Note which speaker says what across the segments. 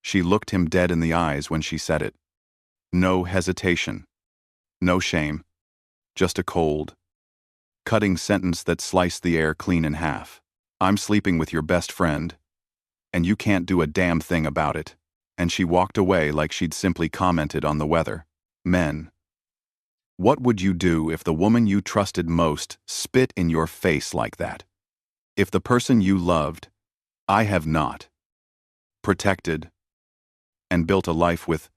Speaker 1: She looked him dead in the eyes when she said it. No hesitation. No shame. Just a cold, cutting sentence that sliced the air clean in half. I'm sleeping with your best friend, and you can't do a damn thing about it. And she walked away like she'd simply commented on the weather. Men. What would you do if the woman you trusted most spit in your face like that? If the person you loved, I have not, protected, and built a life with,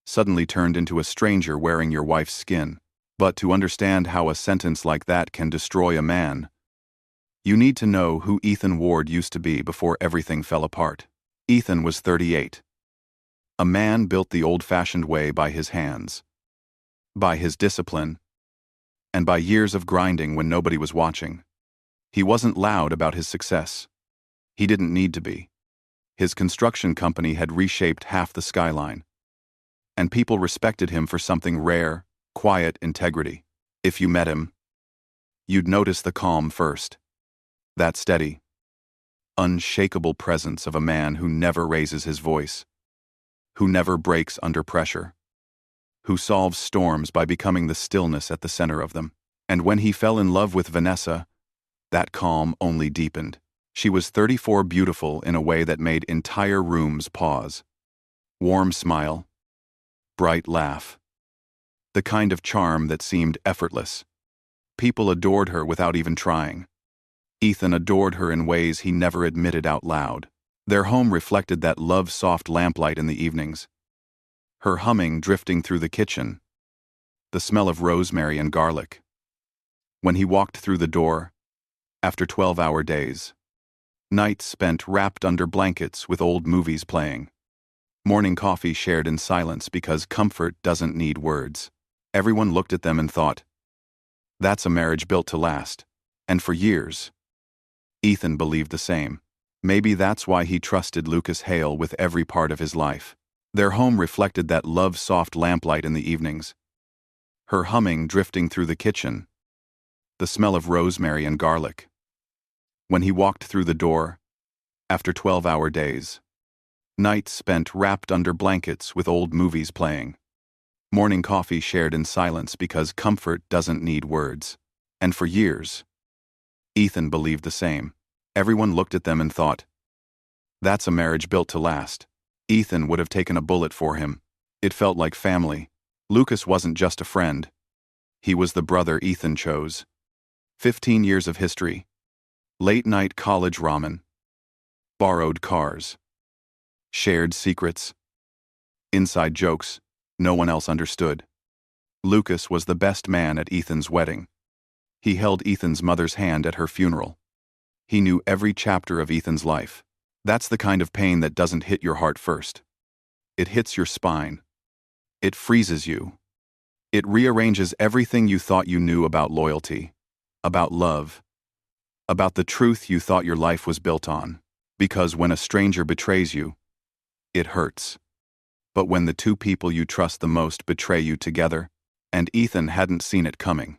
Speaker 1: suddenly turned into a stranger wearing your wife's skin? But to understand how a sentence like that can destroy a man, you need to know who Ethan Ward used to be before everything fell apart. Ethan was 38. A man built the old-fashioned way by his hands, by his discipline, and by years of grinding when nobody was watching. He wasn't loud about his success. He didn't need to be. His construction company had reshaped half the skyline, and people respected him for something rare, quiet integrity. If you met him, you'd notice the calm first. That steady, unshakable presence of a man who never raises his voice, who never breaks under pressure, who solves storms by becoming the stillness at the center of them. And when he fell in love with Vanessa, that calm only deepened. She was 34, beautiful in a way that made entire rooms pause. Warm smile, bright laugh, the kind of charm that seemed effortless. People adored her without even trying. Ethan adored her in ways he never admitted out loud. Their home reflected that love-soft lamplight in the evenings. Her humming drifting through the kitchen, the smell of rosemary and garlic. When he walked through the door, after 12-hour days, nights spent wrapped under blankets with old movies playing, morning coffee shared in silence because comfort doesn't need words. Everyone looked at them and thought, that's a marriage built to last. And for years, Ethan believed the same. Maybe that's why he trusted Lucas Hale with every part of his life. Their home reflected that love-soft lamplight in the evenings, her humming drifting through the kitchen, the smell of rosemary and garlic. When he walked through the door, after 12-hour days, nights spent wrapped under blankets with old movies playing, morning coffee shared in silence because comfort doesn't need words. And for years, Ethan believed the same. Everyone looked at them and thought, that's a marriage built to last. Ethan would have taken a bullet for him. It felt like family. Lucas wasn't just a friend. He was the brother Ethan chose. 15 years of history. Late-night college ramen. Borrowed cars. Shared secrets. Inside jokes no one else understood. Lucas was the best man at Ethan's wedding. He held Ethan's mother's hand at her funeral. He knew every chapter of Ethan's life. That's the kind of pain that doesn't hit your heart first. It hits your spine. It freezes you. It rearranges everything you thought you knew about loyalty, about love, about the truth you thought your life was built on. Because when a stranger betrays you, it hurts. But when the two people you trust the most betray you together, and Ethan hadn't seen it coming.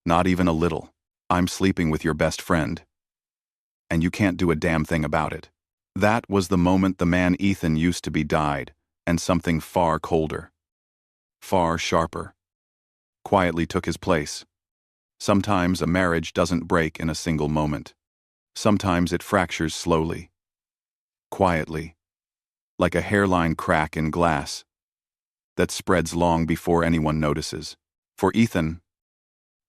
Speaker 1: Not even a little. I'm sleeping with your best friend, and you can't do a damn thing about it. That was the moment the man Ethan used to be died, and something far colder, far sharper, quietly took his place. Sometimes a marriage doesn't break in a single moment. Sometimes it fractures slowly, quietly, like a hairline crack in glass that spreads long before anyone notices. For Ethan,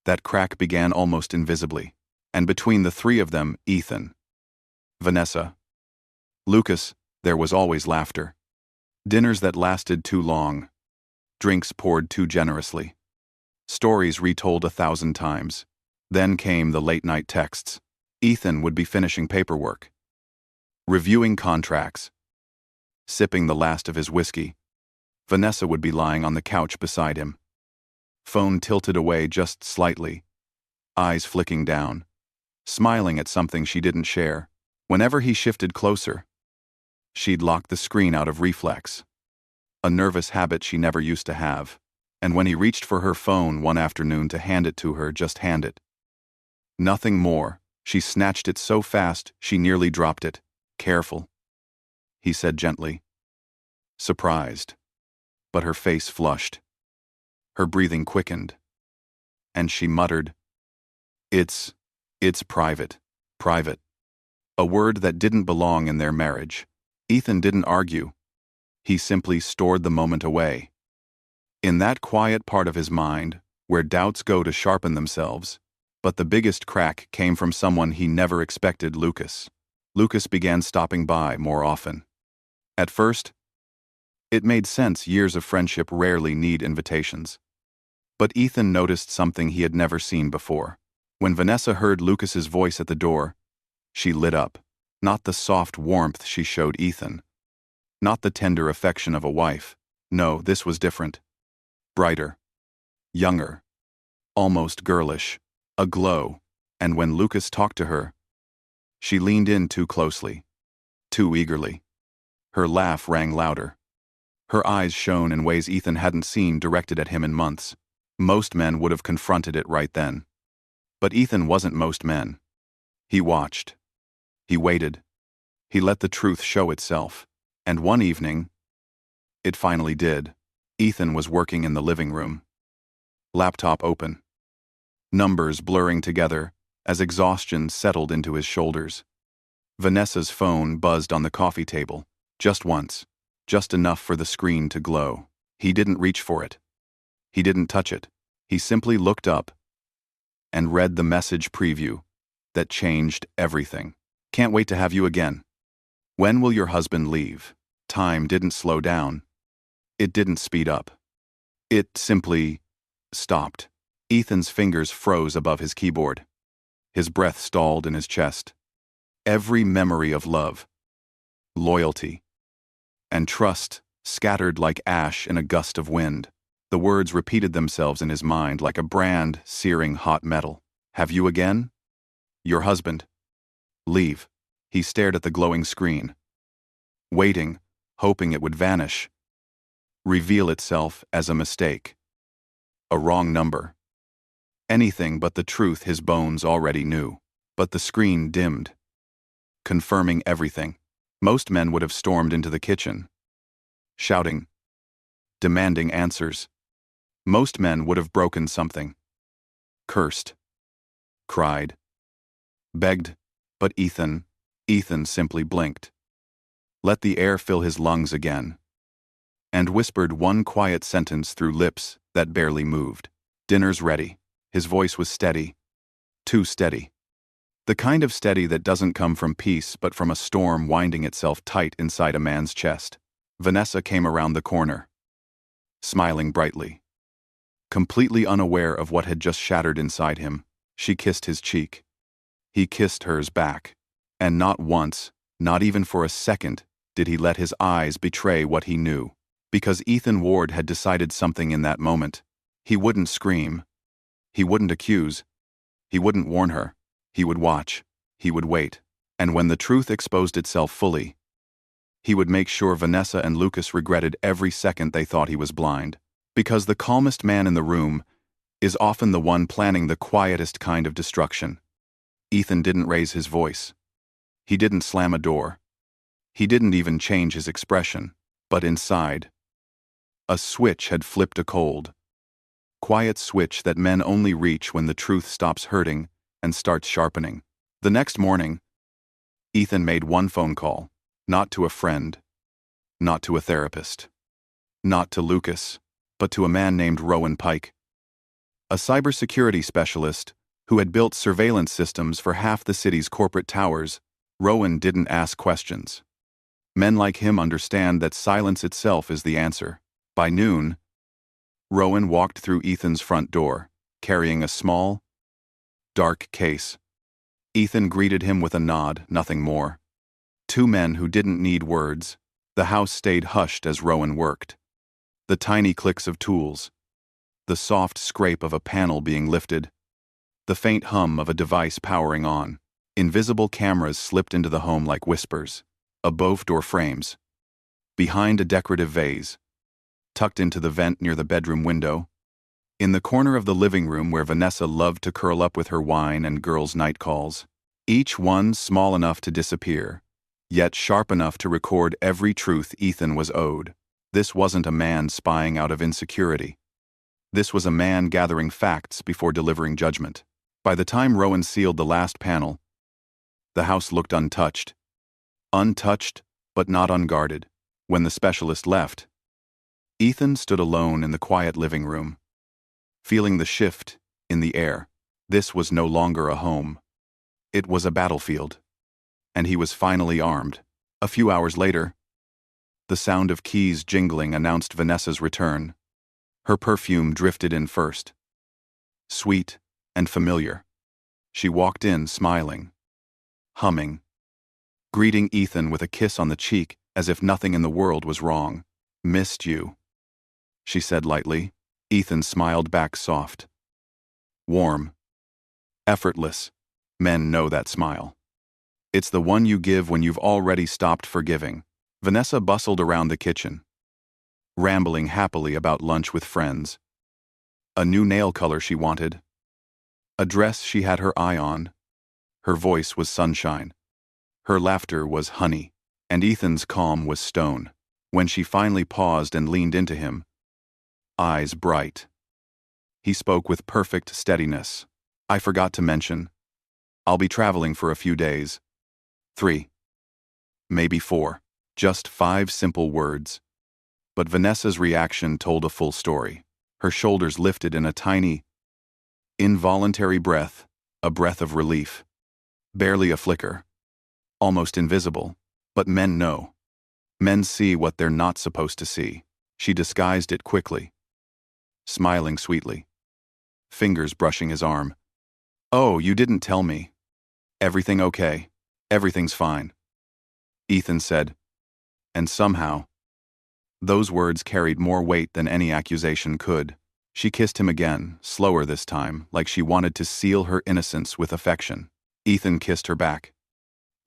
Speaker 1: that crack began almost invisibly, and between the three of them, Ethan, Vanessa, Lucas, there was always laughter. Dinners that lasted too long, drinks poured too generously, stories retold 1,000 times. Then came the late-night texts. Ethan would be finishing paperwork, reviewing contracts, sipping the last of his whiskey. Vanessa would be lying on the couch beside him, phone tilted away just slightly, eyes flicking down, smiling at something she didn't share. Whenever he shifted closer, she'd lock the screen out of reflex, a nervous habit she never used to have. And when he reached for her phone one afternoon to hand it to her, just hand it. Nothing more. She snatched it so fast she nearly dropped it. Careful, he said gently. surprised. But her face flushed. Her breathing quickened. And she muttered, It's private. Private. A word that didn't belong in their marriage. Ethan didn't argue. He simply stored the moment away. In that quiet part of his mind, where doubts go to sharpen themselves, but the biggest crack came from someone he never expected, Lucas. Lucas began stopping by more often. At first, it made sense. Years of friendship rarely need invitations. But Ethan noticed something he had never seen before. When Vanessa heard Lucas's voice at the door, she lit up. Not the soft warmth she showed Ethan. Not the tender affection of a wife. No, this was different. Brighter. Younger. Almost girlish. A glow. And when Lucas talked to her, she leaned in too closely. Too eagerly. Her laugh rang louder. Her eyes shone in ways Ethan hadn't seen directed at him in months. Most men would have confronted it right then. But Ethan wasn't most men. He watched. He waited. He let the truth show itself. And one evening, it finally did. Ethan was working in the living room. Laptop open. Numbers blurring together as exhaustion settled into his shoulders. Vanessa's phone buzzed on the coffee table. Just once. Just enough for the screen to glow. He didn't reach for it. He didn't touch it. He simply looked up and read the message preview that changed everything. Can't wait to have you again. When will your husband leave? Time didn't slow down. It didn't speed up. It simply stopped. Ethan's fingers froze above his keyboard. His breath stalled in his chest. Every memory of love, loyalty, and trust scattered like ash in a gust of wind. The words repeated themselves in his mind like a brand searing hot metal. Have you again? Your husband. Leave. He stared at the glowing screen. Waiting, hoping it would vanish. Reveal itself as a mistake. A wrong number. Anything but the truth his bones already knew. But the screen dimmed, confirming everything. Most men would have stormed into the kitchen, shouting, demanding answers. Most men would have broken something, cursed, cried, begged, but Ethan simply blinked, let the air fill his lungs again, and whispered one quiet sentence through lips that barely moved. Dinner's ready. His voice was steady, too steady. The kind of steady that doesn't come from peace but from a storm winding itself tight inside a man's chest. Vanessa came around the corner, smiling brightly. Completely unaware of what had just shattered inside him, she kissed his cheek. He kissed hers back. And not once, not even for a second, did he let his eyes betray what he knew. Because Ethan Ward had decided something in that moment. He wouldn't scream. He wouldn't accuse. He wouldn't warn her. He would watch. He would wait. And when the truth exposed itself fully, he would make sure Vanessa and Lucas regretted every second they thought he was blind. Because the calmest man in the room is often the one planning the quietest kind of destruction. Ethan didn't raise his voice. He didn't slam a door. He didn't even change his expression. But inside, a switch had flipped a cold. Quiet switch that men only reach when the truth stops hurting and starts sharpening. The next morning, Ethan made one phone call. Not to a friend. Not to a therapist. Not to Lucas. But to a man named Rowan Pike. A cybersecurity specialist who had built surveillance systems for half the city's corporate towers. Rowan didn't ask questions. Men like him understand that silence itself is the answer. By noon, Rowan walked through Ethan's front door, carrying a small, dark case. Ethan greeted him with a nod, nothing more. Two men who didn't need words. The house stayed hushed as Rowan worked. The tiny clicks of tools. The soft scrape of a panel being lifted. The faint hum of a device powering on. Invisible cameras slipped into the home like whispers. Above door frames. Behind a decorative vase. Tucked into the vent near the bedroom window. In the corner of the living room where Vanessa loved to curl up with her wine and girls' night calls. Each one small enough to disappear, yet sharp enough to record every truth Ethan was owed. This wasn't a man spying out of insecurity. This was a man gathering facts before delivering judgment. By the time Rowan sealed the last panel, the house looked untouched. Untouched, but not unguarded. When the specialist left, Ethan stood alone in the quiet living room, feeling the shift in the air. This was no longer a home. It was a battlefield. And he was finally armed. A few hours later, the sound of keys jingling announced Vanessa's return. Her perfume drifted in first. Sweet and familiar. She walked in, smiling, humming, greeting Ethan with a kiss on the cheek as if nothing in the world was wrong. "Missed you," she said lightly. Ethan smiled back, soft, warm, effortless. Men know that smile. It's the one you give when you've already stopped forgiving. Vanessa bustled around the kitchen, rambling happily about lunch with friends. A new nail color she wanted. A dress she had her eye on. Her voice was sunshine. Her laughter was honey. And Ethan's calm was stone. When she finally paused and leaned into him, eyes bright, he spoke with perfect steadiness. "I forgot to mention, I'll be traveling for a few days. 3. Maybe 4. Just 5 simple words. But Vanessa's reaction told a full story. Her shoulders lifted in a tiny, involuntary breath, a breath of relief. Barely a flicker. Almost invisible. But men know. Men see what they're not supposed to see. She disguised it quickly, smiling sweetly, fingers brushing his arm. "Oh, you didn't tell me. Everything okay? Everything's fine," Ethan said. And somehow, those words carried more weight than any accusation could. She kissed him again, slower this time, like she wanted to seal her innocence with affection. Ethan kissed her back.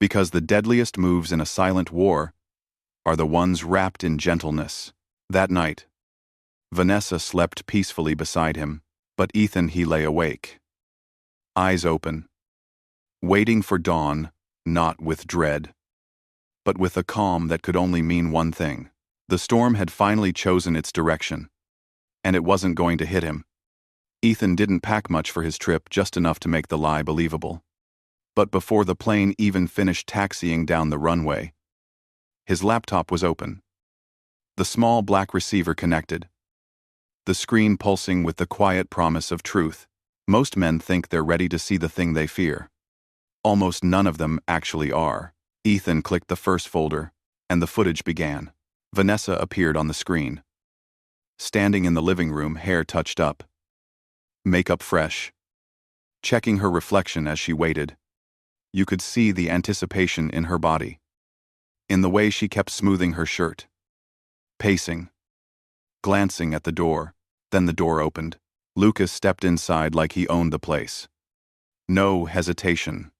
Speaker 1: Because the deadliest moves in a silent war are the ones wrapped in gentleness. That night, Vanessa slept peacefully beside him, but Ethan, he lay awake, eyes open, waiting for dawn, not with dread, but with a calm that could only mean one thing. The storm had finally chosen its direction, and it wasn't going to hit him. Ethan didn't pack much for his trip, just enough to make the lie believable. But before the plane even finished taxiing down the runway, his laptop was open. The small black receiver connected, the screen pulsing with the quiet promise of truth. Most men think they're ready to see the thing they fear. Almost none of them actually are. Ethan clicked the first folder, and the footage began. Vanessa appeared on the screen. Standing in the living room, hair touched up, makeup fresh, checking her reflection as she waited. You could see the anticipation in her body, in the way she kept smoothing her shirt, pacing, glancing at the door. Then the door opened. Lucas stepped inside like he owned the place. No hesitation,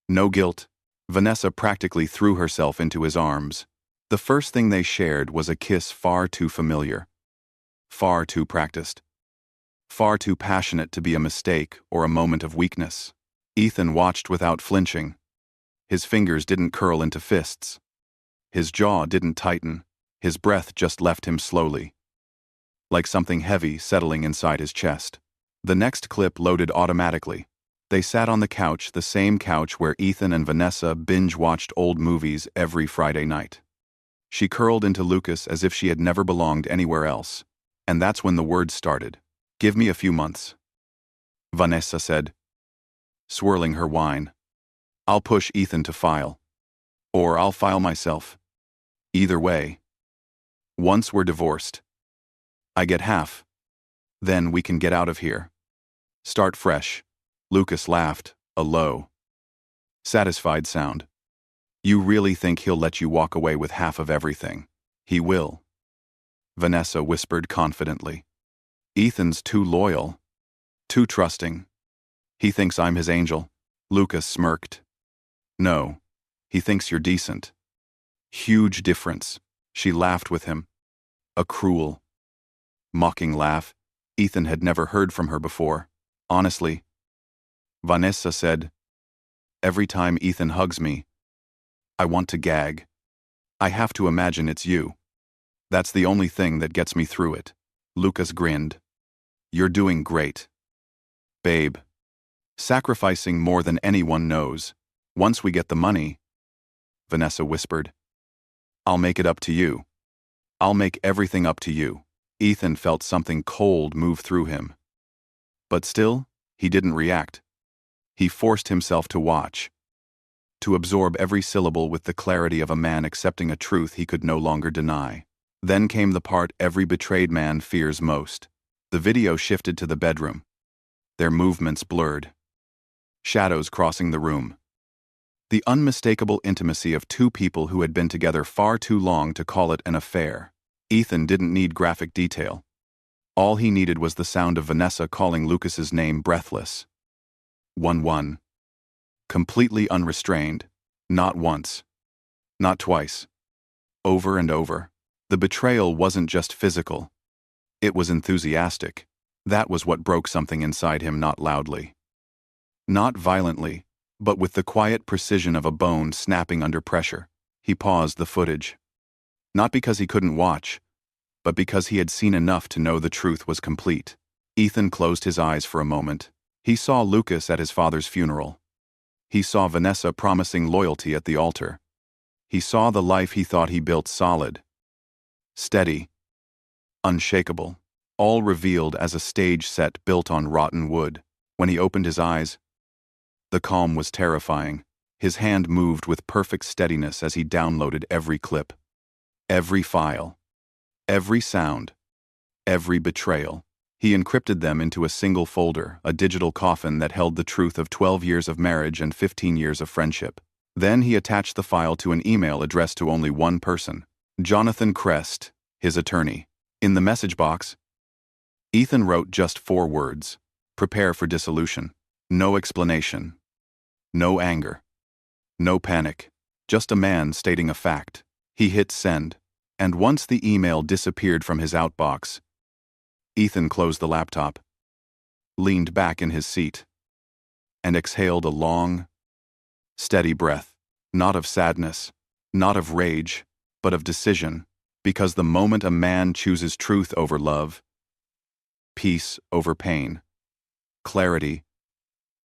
Speaker 1: no guilt. Vanessa practically threw herself into his arms. The first thing they shared was a kiss far too familiar, far too practiced, far too passionate to be a mistake or a moment of weakness. Ethan watched without flinching. His fingers didn't curl into fists. His jaw didn't tighten. His breath just left him slowly, like something heavy settling inside his chest. The next clip loaded automatically. They sat on the couch, the same couch where Ethan and Vanessa binge-watched old movies every Friday night. She curled into Lucas as if she had never belonged anywhere else. And that's when the words started. "Give me a few months," Vanessa said, swirling her wine. "I'll push Ethan to file. Or I'll file myself. Either way. Once we're divorced, I get half. Then we can get out of here. Start fresh." Lucas laughed, a low, satisfied sound. "You really think he'll let you walk away with half of everything?" "He will," Vanessa whispered confidently. "Ethan's too loyal, too trusting. He thinks I'm his angel." Lucas smirked. "No, he thinks you're decent." "Huge difference." She laughed with him. A cruel, mocking laugh Ethan had never heard from her before. "Honestly," Vanessa said, "every time Ethan hugs me, I want to gag. I have to imagine it's you." That's the only thing that gets me through it. Lucas grinned. You're doing great. Babe. Sacrificing more than anyone knows. Once we get the money, Vanessa whispered. I'll make it up to you. I'll make everything up to you. Ethan felt something cold move through him. But still, he didn't react. He forced himself to watch, to absorb every syllable with the clarity of a man accepting a truth he could no longer deny. Then came the part every betrayed man fears most. The video shifted to the bedroom. Their movements blurred. Shadows crossing the room. The unmistakable intimacy of two people who had been together far too long to call it an affair. Ethan didn't need graphic detail. All he needed was the sound of Vanessa calling Lucas's name breathless. 1-1. Completely unrestrained. Not once. Not twice. Over and over. The betrayal wasn't just physical. It was enthusiastic. That was what broke something inside him, not loudly. Not violently, but with the quiet precision of a bone snapping under pressure. He paused the footage. Not because he couldn't watch, but because he had seen enough to know the truth was complete. Ethan closed his eyes for a moment. He saw Lucas at his father's funeral. He saw Vanessa promising loyalty at the altar. He saw the life he thought he built solid, steady, unshakable, all revealed as a stage set built on rotten wood. When he opened his eyes, the calm was terrifying. His hand moved with perfect steadiness as he downloaded every clip, every file, every sound, every betrayal. He encrypted them into a single folder, a digital coffin that held the truth of 12 years of marriage and 15 years of friendship. Then he attached the file to an email addressed to only one person, Jonathan Crest, his attorney. In the message box, Ethan wrote just 4 words: prepare for dissolution. No explanation. No anger. No panic. Just a man stating a fact. He hit send, and once the email disappeared from his outbox, Ethan closed the laptop, leaned back in his seat, and exhaled a long, steady breath. Not of sadness, not of rage, but of decision, because the moment a man chooses truth over love, peace over pain, clarity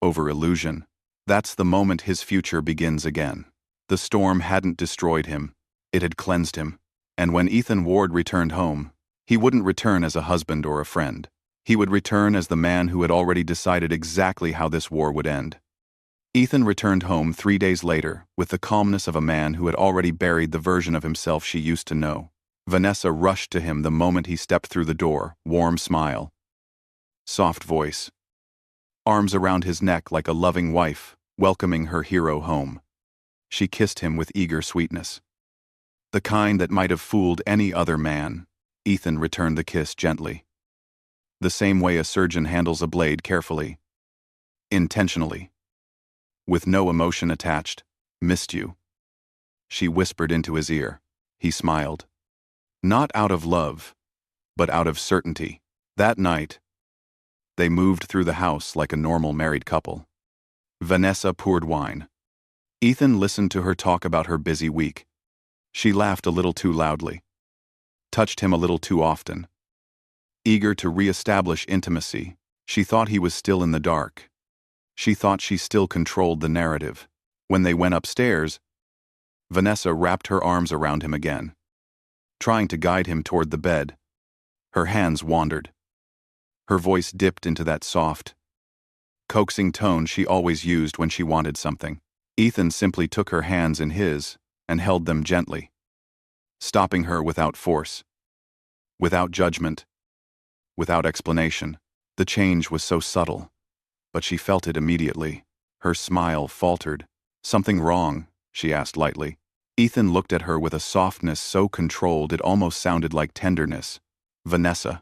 Speaker 1: over illusion, that's the moment his future begins again. The storm hadn't destroyed him, it had cleansed him. And when Ethan Ward returned home, he wouldn't return as a husband or a friend. He would return as the man who had already decided exactly how this war would end. Ethan returned home 3 days later with the calmness of a man who had already buried the version of himself she used to know. Vanessa rushed to him the moment he stepped through the door, warm smile, soft voice, arms around his neck like a loving wife, welcoming her hero home. She kissed him with eager sweetness. The kind that might have fooled any other man. Ethan returned the kiss gently. The same way a surgeon handles a blade carefully. Intentionally. With no emotion attached. Missed you. She whispered into his ear. He smiled. Not out of love, but out of certainty. That night, they moved through the house like a normal married couple. Vanessa poured wine. Ethan listened to her talk about her busy week. She laughed a little too loudly, touched him a little too often. Eager to re-establish intimacy, she thought he was still in the dark. She thought she still controlled the narrative. When they went upstairs, Vanessa wrapped her arms around him again, trying to guide him toward the bed. Her hands wandered. Her voice dipped into that soft, coaxing tone she always used when she wanted something. Ethan simply took her hands in his and held them gently, stopping her without force, without judgment, without explanation. The change was so subtle, but she felt it immediately. Her smile faltered. Something wrong? She asked lightly. Ethan looked at her with a softness so controlled it almost sounded like tenderness. Vanessa,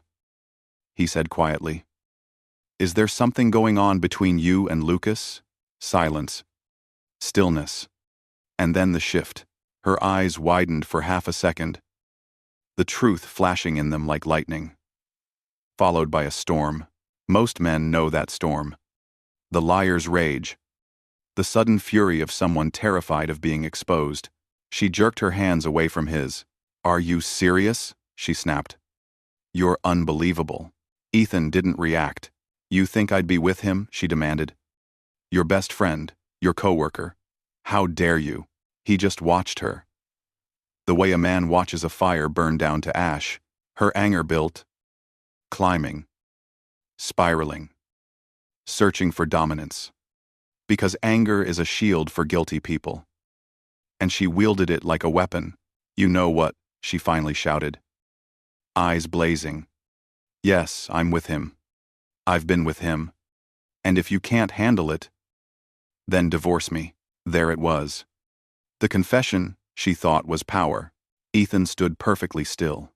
Speaker 1: he said quietly. Is there something going on between you and Lucas? Silence. Stillness. And then the shift. Her eyes widened for half a second, the truth flashing in them like lightning, followed by a storm. Most men know that storm. The liar's rage. The sudden fury of someone terrified of being exposed. She jerked her hands away from his. Are you serious? she snapped. You're unbelievable. Ethan didn't react. You think I'd be with him? She demanded. Your best friend, your coworker. How dare you? He just watched her. The way a man watches a fire burn down to ash, her anger built, climbing, spiraling, searching for dominance. Because anger is a shield for guilty people. And she wielded it like a weapon. You know what? She finally shouted. Eyes blazing. Yes, I'm with him. I've been with him. And if you can't handle it, then divorce me. There it was. The confession, she thought, was power. Ethan stood perfectly still.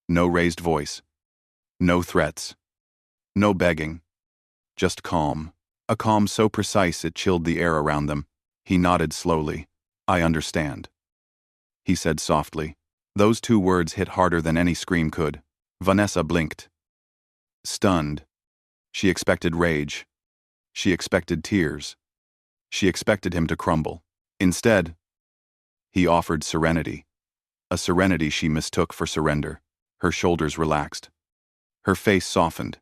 Speaker 1: No raised voice. No threats. No begging. Just calm. A calm so precise it chilled the air around them. He nodded slowly. I understand. He said softly. Those two words hit harder than any scream could. Vanessa blinked. Stunned. She expected rage. She expected tears. She expected him to crumble. Instead, he offered serenity. A serenity she mistook for surrender. Her shoulders relaxed. Her face softened.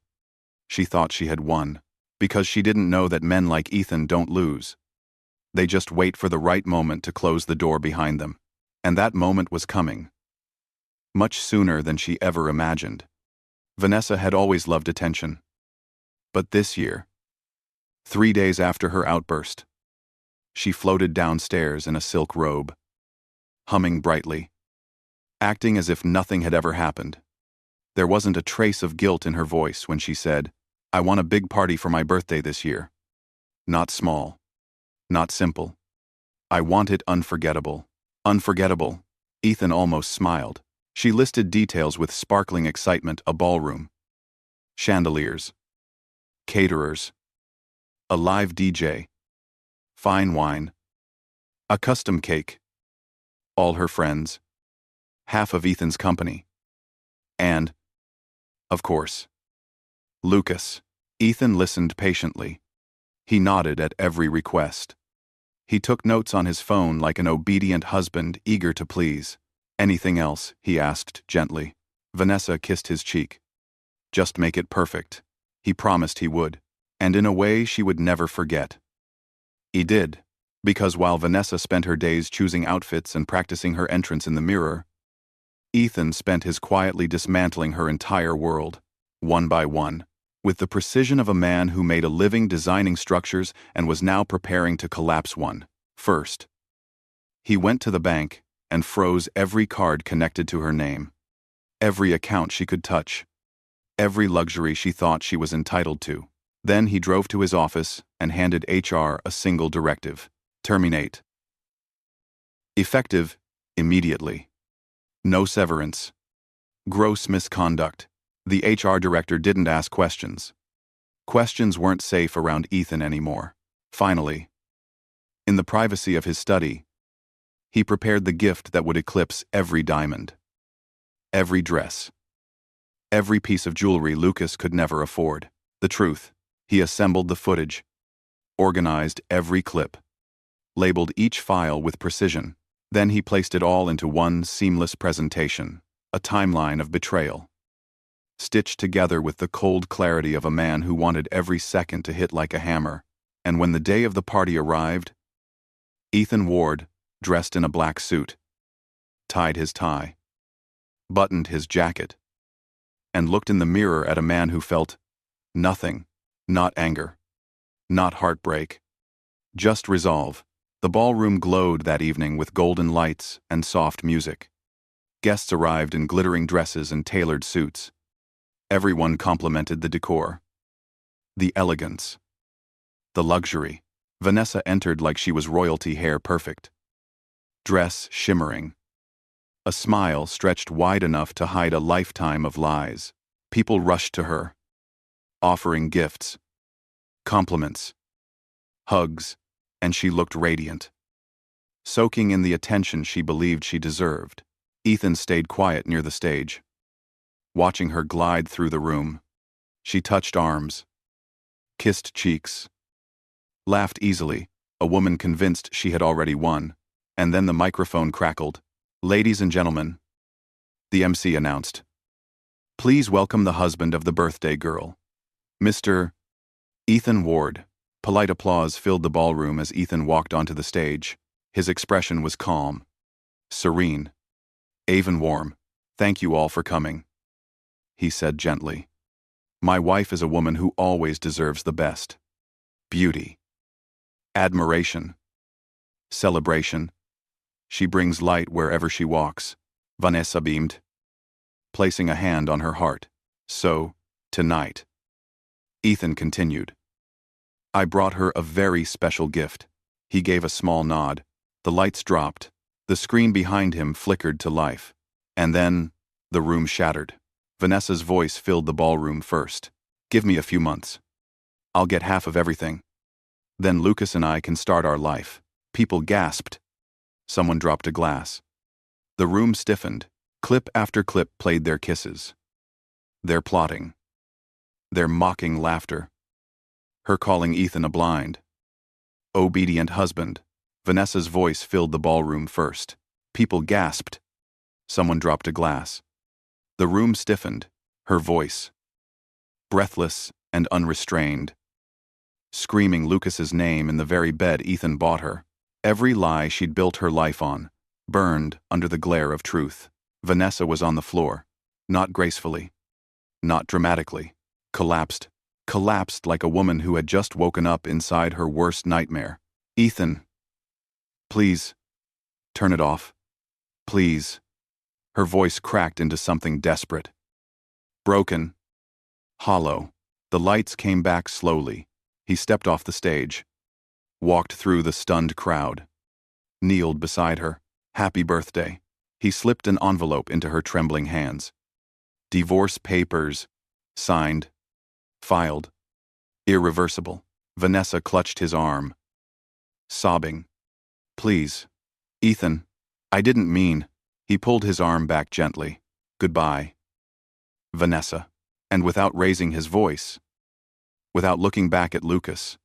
Speaker 1: She thought she had won, because she didn't know that men like Ethan don't lose. They just wait for the right moment to close the door behind them. And that moment was coming. Much sooner than she ever imagined. Vanessa had always loved attention. But this year, 3 days after her outburst, she floated downstairs in a silk robe, humming brightly, acting as if nothing had ever happened. There wasn't a trace of guilt in her voice when she said, I want a big party for my birthday this year. Not small. Not simple. I want it unforgettable. Unforgettable. Ethan almost smiled. She listed details with sparkling excitement: a ballroom, chandeliers, caterers, a live DJ, fine wine, a custom cake, all her friends, half of Ethan's company, and, of course, Lucas. Ethan listened patiently. He nodded at every request. He took notes on his phone like an obedient husband eager to please. Anything else? He asked gently. Vanessa kissed his cheek. Just make it perfect. He promised he would, and in a way she would never forget. He did, because while Vanessa spent her days choosing outfits and practicing her entrance in the mirror, Ethan spent his quietly dismantling her entire world, one by one, with the precision of a man who made a living designing structures and was now preparing to collapse one. First, he went to the bank and froze every card connected to her name, every account she could touch, every luxury she thought she was entitled to. Then he drove to his office and handed HR a single directive: terminate. Effective immediately. No severance. Gross misconduct. The HR director didn't ask questions. Questions weren't safe around Ethan anymore. Finally, in the privacy of his study, he prepared the gift that would eclipse every diamond, every dress, every piece of jewelry Lucas could never afford. The truth. He assembled the footage, organized every clip, labeled each file with precision. Then he placed it all into one seamless presentation, a timeline of betrayal, stitched together with the cold clarity of a man who wanted every second to hit like a hammer. And when the day of the party arrived, Ethan Ward, dressed in a black suit, tied his tie, buttoned his jacket, and looked in the mirror at a man who felt nothing, not anger, not heartbreak, just resolve. The ballroom glowed that evening with golden lights and soft music. Guests arrived in glittering dresses and tailored suits. Everyone complimented the decor, the elegance, the luxury. Vanessa entered like she was royalty, hair perfect, dress shimmering, a smile stretched wide enough to hide a lifetime of lies. People rushed to her, offering gifts, compliments, hugs, and she looked radiant, soaking in the attention she believed she deserved. Ethan stayed quiet near the stage, watching her glide through the room. She touched arms, kissed cheeks, laughed easily, a woman convinced she had already won, and then the microphone crackled. Ladies and gentlemen, The MC announced. Please welcome the husband of the birthday girl, Mr. Ethan Ward. Polite applause filled the ballroom as Ethan walked onto the stage. His expression was calm, serene, even warm. Thank you all for coming, he said gently. My wife is a woman who always deserves the best. Beauty, admiration, celebration. She brings light wherever she walks, Vanessa beamed, placing a hand on her heart. So, tonight, Ethan continued. I brought her a very special gift. He gave a small nod. The lights dropped. The screen behind him flickered to life. And then, the room shattered. Vanessa's voice filled the ballroom first. Give me a few months. I'll get half of everything. Then Lucas and I can start our life. People gasped. Someone dropped a glass. The room stiffened. Clip after clip played their kisses. Their plotting. Their mocking laughter. Her calling Ethan a blind, obedient husband. Vanessa's voice filled the ballroom first. People gasped. Someone dropped a glass. The room stiffened. Her voice, breathless and unrestrained, screaming Lucas's name in the very bed Ethan bought her. Every lie she'd built her life on, burned under the glare of truth. Vanessa was on the floor, not gracefully, not dramatically, collapsed like a woman who had just woken up inside her worst nightmare. Ethan, please, turn it off. Please. Her voice cracked into something desperate. Broken. Hollow. The lights came back slowly. He stepped off the stage, walked through the stunned crowd, kneeled beside her. Happy birthday. He slipped an envelope into her trembling hands. Divorce papers. Signed. Filed. Irreversible. Vanessa clutched his arm, sobbing. Please. Ethan, I didn't mean. He pulled his arm back gently. Goodbye. Vanessa. And without raising his voice, without looking back at Lucas,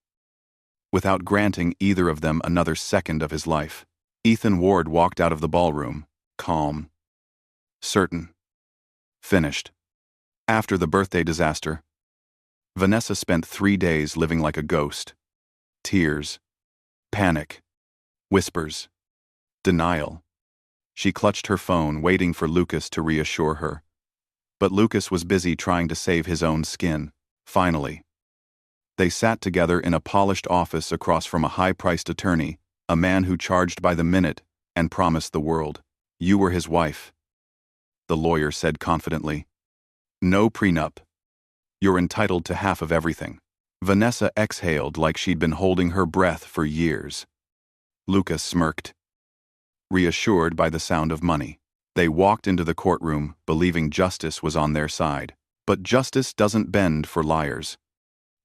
Speaker 1: without granting either of them another second of his life, Ethan Ward walked out of the ballroom, calm, certain, finished. After the birthday disaster, Vanessa spent 3 days living like a ghost. Tears, panic, whispers, denial. She clutched her phone, waiting for Lucas to reassure her. But Lucas was busy trying to save his own skin. Finally, they sat together in a polished office across from a high-priced attorney, a man who charged by the minute and promised the world. You were his wife, the lawyer said confidently. No prenup. You're entitled to half of everything. Vanessa exhaled like she'd been holding her breath for years. Lucas smirked, reassured by the sound of money. They walked into the courtroom, believing justice was on their side. But justice doesn't bend for liars.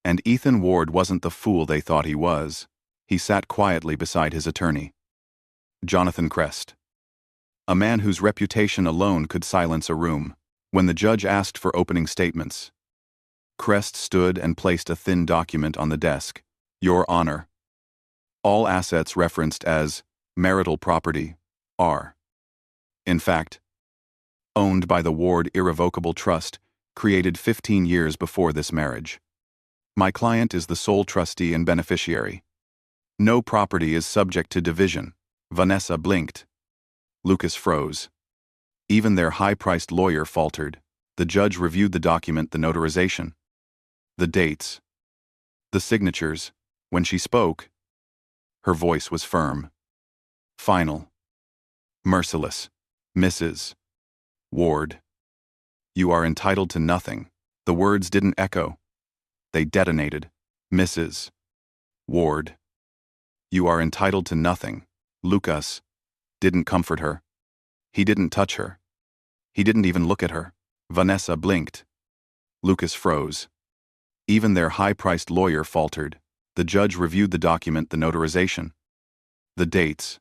Speaker 1: And Ethan Ward wasn't the fool they thought he was. He sat quietly beside his attorney, Jonathan Crest, a man whose reputation alone could silence a room. When the judge asked for opening statements, Crest stood and placed a thin document on the desk. Your Honor. All assets referenced as marital property are, in fact, owned by the Ward Irrevocable Trust, created 15 years before this marriage. My client is the sole trustee and beneficiary. No property is subject to division. Vanessa blinked. Lucas froze. Even their high-priced lawyer faltered. The judge reviewed the document, the notarization, the dates, the signatures. When she spoke, her voice was firm, final, merciless. Mrs. Ward, you are entitled to nothing. The words didn't echo. They detonated. Mrs. Ward, you are entitled to nothing. Lucas didn't comfort her. He didn't touch her. He didn't even look at her. Vanessa blinked. Lucas froze. Even their high-priced lawyer faltered. The judge reviewed the document, the notarization, the dates,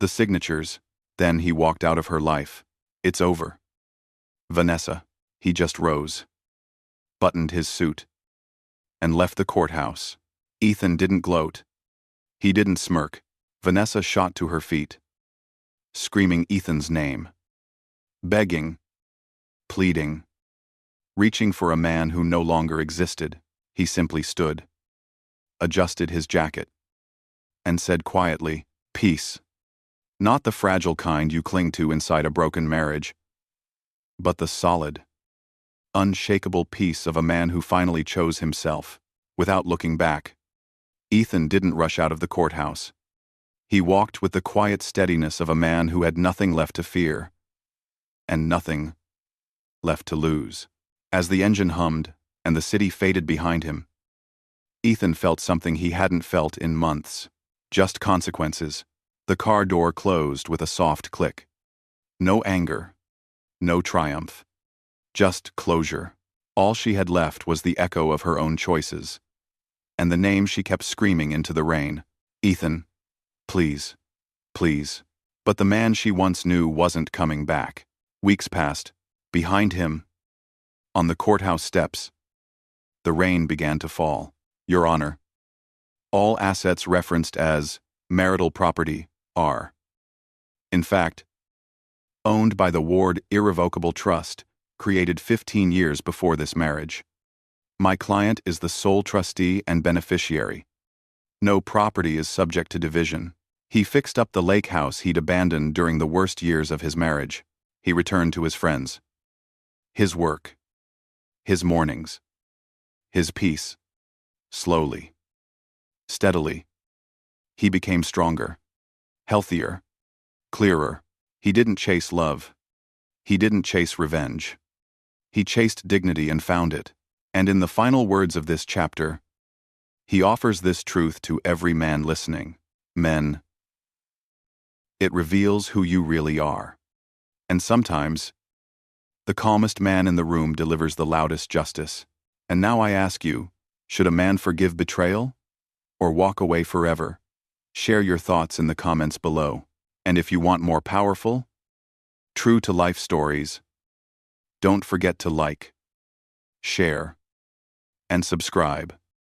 Speaker 1: the signatures. Then he walked out of her life. It's over. Vanessa. He just rose, buttoned his suit, and left the courthouse. Ethan didn't gloat. He didn't smirk. Vanessa shot to her feet, screaming Ethan's name. Begging, pleading, reaching for a man who no longer existed. He simply stood, adjusted his jacket, and said quietly, "Peace. Not the fragile kind you cling to inside a broken marriage, but the solid, unshakable peace of a man who finally chose himself, without looking back." Ethan didn't rush out of the courthouse. He walked with the quiet steadiness of a man who had nothing left to fear, and nothing left to lose. As the engine hummed, and the city faded behind him, Ethan felt something he hadn't felt in months. Just consequences. The car door closed with a soft click. No anger, no triumph. Just closure. All she had left was the echo of her own choices, and the name she kept screaming into the rain. Ethan, please, please. But the man she once knew wasn't coming back. Weeks passed. Behind him, on the courthouse steps, the rain began to fall. Your Honor, all assets referenced as marital property are, in fact, owned by the Ward Irrevocable Trust, created 15 years before this marriage. My client is the sole trustee and beneficiary. No property is subject to division. He fixed up the lake house he'd abandoned during the worst years of his marriage. He returned to his friends, his work, his mornings, his peace. Slowly, steadily, he became stronger, healthier, clearer. He didn't chase love. He didn't chase revenge. He chased dignity and found it. And in the final words of this chapter, he offers this truth to every man listening. Men, it reveals who you really are. And sometimes, the calmest man in the room delivers the loudest justice. And now I ask you, should a man forgive betrayal or walk away forever? Share your thoughts in the comments below. And if you want more powerful, true-to-life stories, don't forget to like, share, and subscribe.